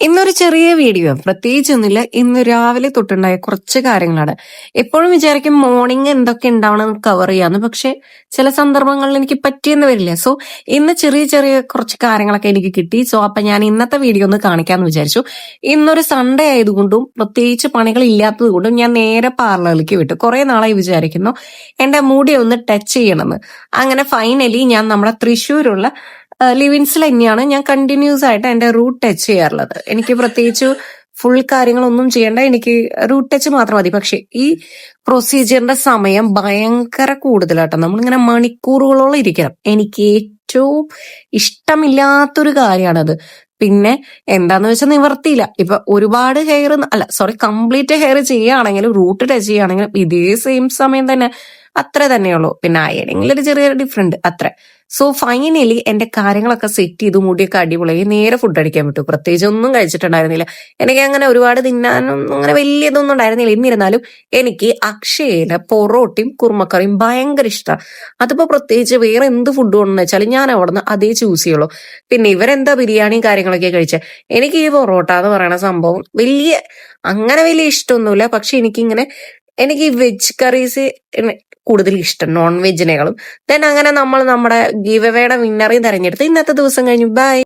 ഇന്നൊരു ചെറിയ വീഡിയോ പ്രത്യേകിച്ചൊന്നുമില്ല. ഇന്ന് രാവിലെ തൊട്ടുണ്ടായ കുറച്ച് കാര്യങ്ങളാണ്. എപ്പോഴും വിചാരിക്കും മോർണിംഗ് എന്തൊക്കെ ഉണ്ടാവണം കവർ ചെയ്യാന്ന്. പക്ഷെ ചില സന്ദർഭങ്ങളിൽ എനിക്ക് പറ്റിയെന്ന് വരില്ല. സോ ഇന്ന് ചെറിയ ചെറിയ കുറച്ച് കാര്യങ്ങളൊക്കെ എനിക്ക് കിട്ടി. സോ അപ്പൊ ഞാൻ ഇന്നത്തെ വീഡിയോ ഒന്ന് കാണിക്കാന്ന് വിചാരിച്ചു. ഇന്നൊരു സൺഡേ ആയതുകൊണ്ടും പ്രത്യേകിച്ച് പണികൾ ഇല്ലാത്തത് കൊണ്ടും ഞാൻ നേരെ പാർലറിലേക്ക് വിട്ടു. കുറെ നാളായി വിചാരിക്കുന്നു എന്റെ മുടി ഒന്ന് ടച്ച് ചെയ്യണമെന്ന്. അങ്ങനെ ഫൈനലി ഞാൻ നമ്മുടെ തൃശ്ശൂരുള്ള ലിവിൻസിൽ തന്നെയാണ് ഞാൻ കണ്ടിന്യൂസ് ആയിട്ട് എന്റെ റൂട്ട് ടച്ച് ചെയ്യാറുള്ളത്. എനിക്ക് പ്രത്യേകിച്ച് ഫുൾ കാര്യങ്ങളൊന്നും ചെയ്യേണ്ട, എനിക്ക് റൂട്ട് ടച്ച് മാത്രം മതി. പക്ഷെ ഈ പ്രൊസീജിയറിന്റെ സമയം ഭയങ്കര കൂടുതലാട്ടോ. നമ്മളിങ്ങനെ മണിക്കൂറുകളോളം ഇരിക്കണം. എനിക്ക് ഏറ്റവും ഇഷ്ടമില്ലാത്തൊരു കാര്യമാണത്. പിന്നെ എന്താന്ന് വെച്ചാൽ നിവർത്തിയില്ല. ഇപ്പൊ ഒരുപാട് ഹെയർ കംപ്ലീറ്റ് ഹെയർ ചെയ്യുകയാണെങ്കിലും റൂട്ട് ടച്ച് ചെയ്യുകയാണെങ്കിലും ഇതേ സെയിം സമയം തന്നെ അത്ര തന്നെയുള്ളൂ. പിന്നെ അയണിങ്ങിൽ ഒരു ചെറിയ ഡിഫറെന്റ് അത്ര. സോ ഫൈനലി എന്റെ കാര്യങ്ങളൊക്കെ സെറ്റ് ചെയ്തു, മുടിയൊക്കെ അടിപൊളിയായി നേരെ ഫുഡ് അടിക്കാൻ പറ്റൂ. പ്രത്യേകിച്ച് ഒന്നും കഴിച്ചിട്ടുണ്ടായിരുന്നില്ല. എനിക്ക് അങ്ങനെ ഒരുപാട് തിന്നാനൊന്നും അങ്ങനെ വലിയ ഇതൊന്നും ഉണ്ടായിരുന്നില്ല. എന്നിരുന്നാലും എനിക്ക് അക്ഷയയിലെ പൊറോട്ടയും കുറുമക്കറിയും ഭയങ്കര ഇഷ്ടമാണ്. അതിപ്പോ പ്രത്യേകിച്ച് വേറെ എന്ത് ഫുഡ് കൊണ്ടെന്ന് വെച്ചാൽ ഞാൻ അവിടുന്ന് അതേ ചൂസ് ചെയ്യുള്ളൂ. പിന്നെ ഇവരെന്താ ബിരിയാണിയും കാര്യങ്ങളൊക്കെ കഴിച്ചത്. എനിക്ക് ഈ പൊറോട്ട എന്ന് പറയുന്ന സംഭവം അങ്ങനെ വലിയ ഇഷ്ടമൊന്നുമില്ല. പക്ഷെ എനിക്ക് ഈ വെജ് കറീസ് കൂടുതൽ ഇഷ്ടം നോൺ വെജിനേക്കാളും. ദെൻ അങ്ങനെ നമ്മൾ നമ്മുടെ ഗീവ് അവേയുടെ വിന്നറേയും തെരഞ്ഞെടുത്ത് ഇന്നത്തെ ദിവസം കഴിഞ്ഞു. ബൈ.